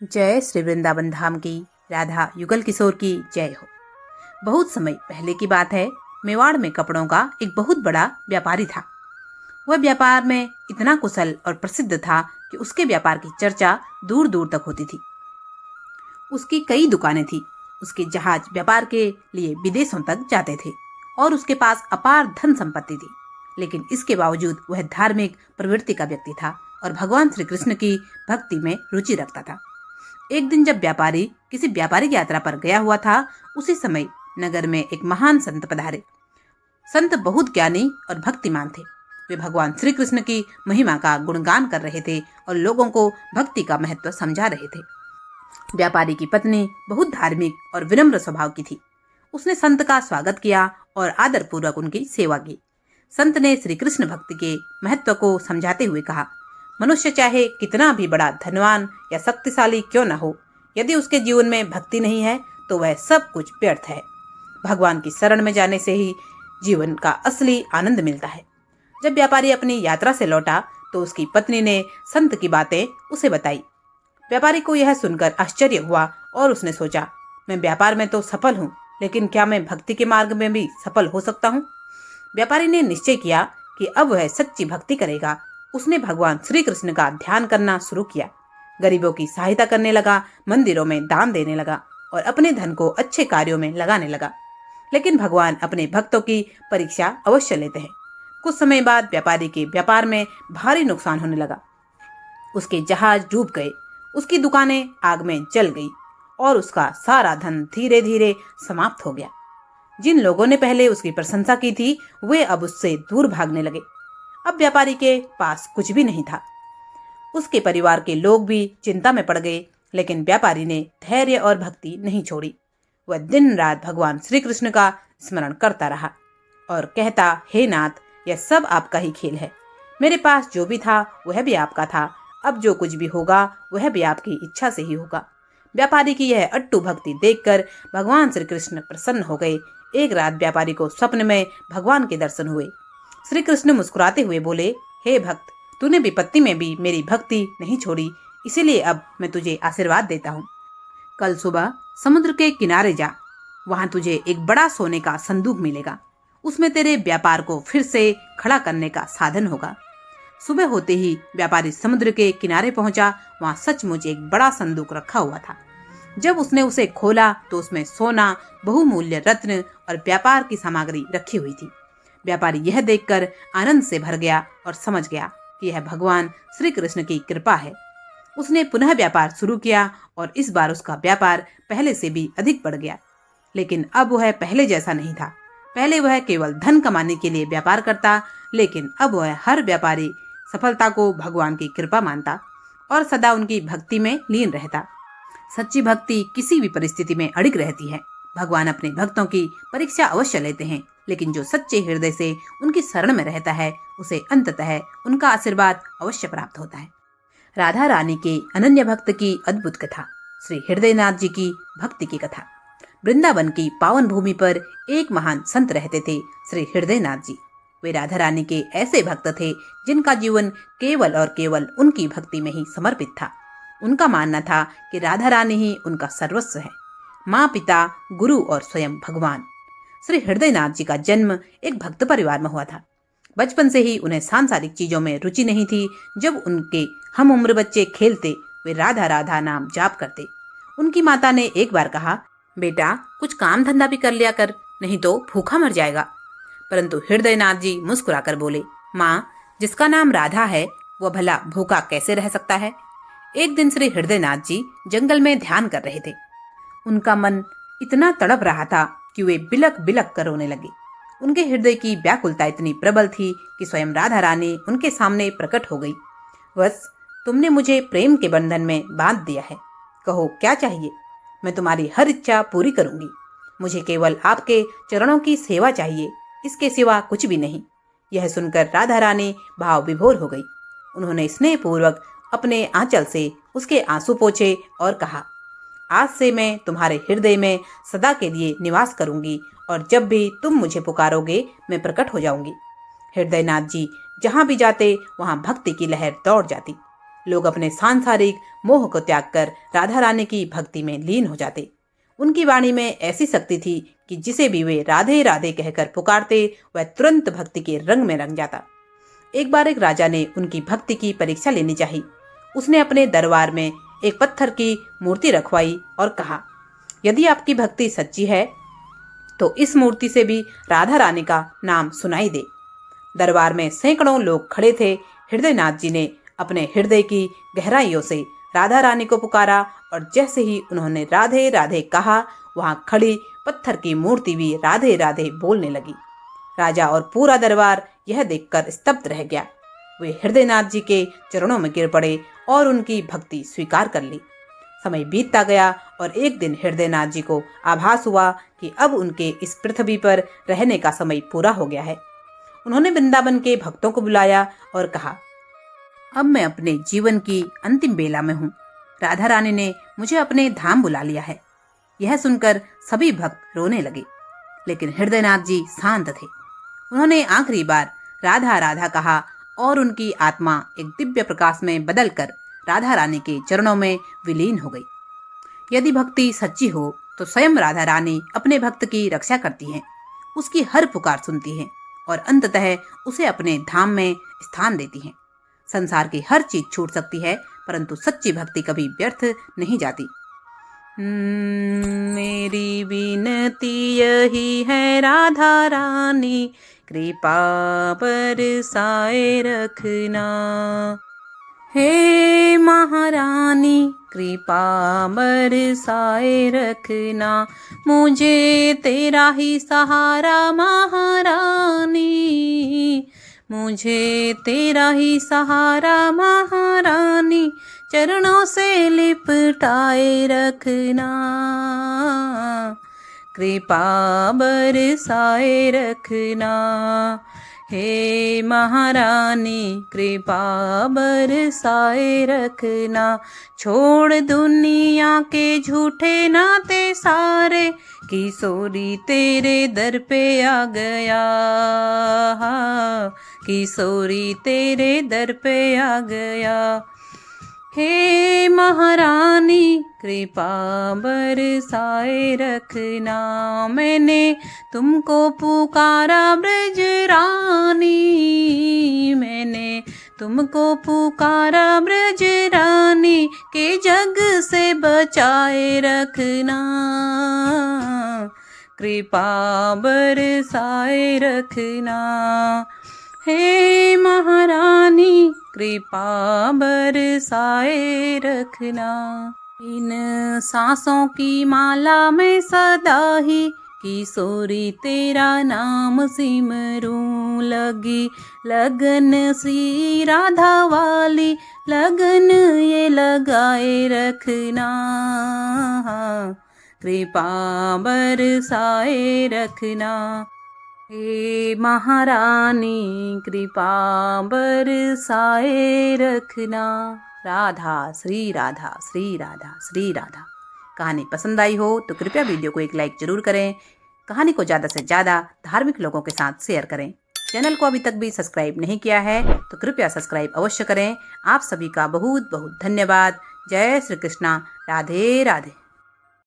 जय श्री वृंदावन धाम की, राधा युगल किशोर की जय हो। बहुत समय पहले की बात है। मेवाड़ में कपड़ों का एक बहुत बड़ा व्यापारी था। वह व्यापार में इतना कुशल और प्रसिद्ध था कि उसके व्यापार की चर्चा दूर दूर तक होती थी। उसकी कई दुकानें थी। उसके जहाज व्यापार के लिए विदेशों तक जाते थे और उसके पास अपार धन संपत्ति थी। लेकिन इसके बावजूद वह धार्मिक प्रवृत्ति का व्यक्ति था और भगवान श्री कृष्ण की भक्ति में रुचि रखता था। एक दिन जब व्यापारी किसी व्यापारिक यात्रा पर गया हुआ था, उसी समय नगर में एक महान संत पधारे। संत बहुत ज्ञानी और भक्तिमान थे। वे भगवान श्री कृष्ण की महिमा का गुणगान कर रहे थे और लोगों को भक्ति का महत्व समझा रहे थे। व्यापारी की पत्नी बहुत धार्मिक और विनम्र स्वभाव की थी। उसने संत का स्वागत किया और आदर पूर्वक उनकी सेवा की। संत ने श्री कृष्ण भक्ति के महत्व को समझाते हुए कहा, मनुष्य चाहे कितना भी बड़ा धनवान या शक्तिशाली क्यों न हो, यदि उसके जीवन में भक्ति नहीं है तो वह सब कुछ व्यर्थ है। भगवान की शरण में जाने से ही जीवन का असली आनंद मिलता है। जब व्यापारी अपनी यात्रा से लौटा तो उसकी पत्नी ने संत की बातें उसे बताई। व्यापारी को यह सुनकर आश्चर्य हुआ और उसने सोचा, मैं व्यापार में तो सफल हूँ, लेकिन क्या मैं भक्ति के मार्ग में भी सफल हो सकता हूँ? व्यापारी ने निश्चय किया कि अब वह सच्ची भक्ति करेगा। उसने भगवान श्री कृष्ण का ध्यान करना शुरू किया, गरीबों की सहायता करने लगा, मंदिरों में दान देने लगा और अपने धन को अच्छे कार्यों में लगाने लगा। लेकिन भगवान अपने भक्तों की परीक्षा अवश्य लेते हैं। कुछ समय बाद व्यापारी के व्यापार में भारी नुकसान होने लगा। उसके जहाज डूब गए, उसकी दुकानें आग में जल गई और उसका सारा धन धीरे धीरे समाप्त हो गया। जिन लोगों ने पहले उसकी प्रशंसा की थी, वे अब उससे दूर भागने लगे। अब व्यापारी के पास कुछ भी नहीं था। उसके परिवार के लोग भी चिंता में पड़ गए, लेकिन व्यापारी ने धैर्य और भक्ति नहीं छोड़ी। वह दिन रात भगवान श्री कृष्ण का स्मरण करता रहा और कहता, हे नाथ, यह सब आपका ही खेल है। मेरे पास जो भी था वह भी आपका था। अब जो कुछ भी होगा वह भी आपकी इच्छा से ही होगा। व्यापारी की यह अट्टू भक्ति देखकर भगवान श्री कृष्ण प्रसन्न हो गए। एक रात व्यापारी को स्वप्न में भगवान के दर्शन हुए। श्री कृष्ण मुस्कुराते हुए बोले, हे भक्त, तूने विपत्ति में भी मेरी भक्ति नहीं छोड़ी, इसीलिए अब मैं तुझे आशीर्वाद देता हूँ। कल सुबह समुद्र के किनारे जा, वहां तुझे एक बड़ा सोने का संदूक मिलेगा। उसमें तेरे व्यापार को फिर से खड़ा करने का साधन होगा। सुबह होते ही व्यापारी समुद्र के किनारे पहुंचा। वहां सचमुच एक बड़ा संदूक रखा हुआ था। जब उसने उसे खोला तो उसमें सोना, बहुमूल्य रत्न और व्यापार की सामग्री रखी हुई थी। व्यापारी यह देखकर आनंद से भर गया और समझ गया कि यह भगवान श्री कृष्ण की कृपा है। उसने पुनः व्यापार शुरू किया और इस बार उसका व्यापार पहले से भी अधिक बढ़ गया। लेकिन अब वह पहले जैसा नहीं था। पहले वह केवल धन कमाने के लिए व्यापार करता, लेकिन अब वह हर व्यापारी सफलता को भगवान की कृपा मानता और सदा उनकी भक्ति में लीन रहता। सच्ची भक्ति किसी भी परिस्थिति में अड़िग रहती है। भगवान अपने भक्तों की परीक्षा अवश्य लेते हैं, लेकिन जो सच्चे हृदय से उनकी शरण में रहता है, उसे अंततः उनका आशीर्वाद अवश्य प्राप्त होता है। राधा रानी के अनन्य भक्त की अद्भुत कथा। श्री हृदयनाथ जी की भक्ति की कथा। वृंदावन की पावन भूमि पर एक महान संत रहते थे, श्री हृदयनाथ जी। वे राधा रानी के ऐसे भक्त थे जिनका जीवन केवल और केवल उनकी भक्ति में ही समर्पित था। उनका मानना था कि राधा रानी ही उनका सर्वस्व है, माँ, पिता, गुरु और स्वयं भगवान। श्री हृदयनाथ जी का जन्म एक भक्त परिवार में हुआ था। बचपन से ही उन्हें सांसारिक चीजों में रुचि नहीं थी। जब उनके हम उम्र बच्चे खेलते, वे राधा राधा नाम जाप करते। उनकी माता ने एक बार कहा, बेटा, कुछ काम धंधा भी कर लिया कर, नहीं तो भूखा मर जाएगा। परंतु हृदयनाथ जी मुस्कुराकर बोले, माँ, जिसका नाम राधा है वह भला भूखा कैसे रह सकता है। एक दिन श्री हृदयनाथ जी जंगल में ध्यान कर रहे थे। उनका मन इतना तड़प रहा था कि वे बिलक बिलक कर रोने लगे। उनके हृदय की व्याकुलता इतनी प्रबल थी कि स्वयं राधा रानी उनके सामने प्रकट हो गई। बस, तुमने मुझे प्रेम के बंधन में बांध दिया है। कहो क्या चाहिए, मैं तुम्हारी हर इच्छा पूरी करूंगी। मुझे केवल आपके चरणों की सेवा चाहिए, इसके सिवा कुछ भी नहीं। यह सुनकर राधा रानी भाव विभोर हो गई। उन्होंने स्नेहपूर्वक अपने आंचल से उसके आंसू पोंछे और कहा, आज से मैं तुम्हारे हृदय में सदा के लिए निवास करूंगी और जब भी तुम मुझे पुकारोगे मैं प्रकट हो जाऊंगी। हृदयनाथ जी जहां भी जाते वहां भक्ति की लहर दौड़ जाती। लोग अपने सांसारिक मोह को त्याग कर राधा रानी की भक्ति में लीन हो जाते। उनकी वाणी में ऐसी शक्ति थी कि जिसे भी वे राधे राधे कहकर पुकारते वह तुरंत भक्ति के रंग में रंग जाता। एक बार एक राजा ने उनकी भक्ति की परीक्षा लेनी चाहिए। उसने अपने दरबार में एक पत्थर की मूर्ति रखवाई और कहा, यदि आपकी भक्ति सच्ची है तो इस मूर्ति से भी राधा रानी का नाम सुनाई दे। दरबार में सैकड़ों लोग खड़े थे। हृदयनाथ जी ने अपने हृदय की गहराइयों से राधा रानी को पुकारा और जैसे ही उन्होंने राधे राधे कहा, वहां खड़ी पत्थर की मूर्ति भी राधे राधे बोलने लगी। राजा और पूरा दरबार यह देखकर स्तब्ध रह गया। वे हृदयनाथ जी के चरणों में गिर पड़े और उनकी भक्ति स्वीकार कर ली। समय बीतता गया और एक दिन हृदयनाथ जी को आभास हुआ कि अब उनके इस पृथ्वी पर रहने का समय पूरा हो गया है। उन्होंने वृंदावन के भक्तों को बुलाया और कहा, अब मैं अपने जीवन की अंतिम बेला में हूँ। राधा रानी ने मुझे अपने धाम बुला लिया है। यह सुनकर सभी भक्त रोने लगे, लेकिन हृदयनाथ जी शांत थे। उन्होंने आखिरी बार राधा राधा कहा और उनकी आत्मा एक दिव्य प्रकाश में बदलकर राधा रानी के चरणों में विलीन हो गई। यदि भक्ति सच्ची हो तो स्वयं राधा रानी अपने भक्त की रक्षा करती हैं, उसकी हर पुकार सुनती हैं और अंततः उसे अपने धाम में स्थान देती हैं। संसार की हर चीज छूट सकती है, परंतु सच्ची भक्ति कभी व्यर्थ नहीं जाती। मेरी विनती यही है राधा रानी, कृपा बरसाए रखना। हे महारानी कृपा बरसाए रखना, मुझे तेरा ही सहारा महारानी, मुझे तेरा ही सहारा महारानी, चरणों से लिपटाए रखना, कृपा बरसाए रखना। हे महारानी कृपा बरसाए रखना, छोड़ दुनिया के झूठे नाते सारे, किशोरी तेरे दर पे आ गया, किशोरी तेरे दर पे आ गया। हे महारानी कृपा बरसाए रखना, मैंने तुमको पुकारा ब्रज रानी, मैंने तुमको पुकारा ब्रज रानी, के जग से बचाए रखना, कृपा बरसाए रखना। हे महारानी कृपा बरसाए रखना। इन सांसों की माला में सदा ही किशोरी तेरा नाम सिमरूं, लगी लगन सी राधा वाली, लगन ये लगाए रखना, कृपा बरसाए रखना। हे महारानी कृपा बरसाए रखना। राधा श्री राधा श्री राधा श्री राधा। कहानी पसंद आई हो तो कृपया वीडियो को एक लाइक जरूर करें। कहानी को ज़्यादा से ज़्यादा धार्मिक लोगों के साथ शेयर करें। चैनल को अभी तक भी सब्सक्राइब नहीं किया है तो कृपया सब्सक्राइब अवश्य करें। आप सभी का बहुत बहुत धन्यवाद। जय श्री कृष्णा। राधे राधे।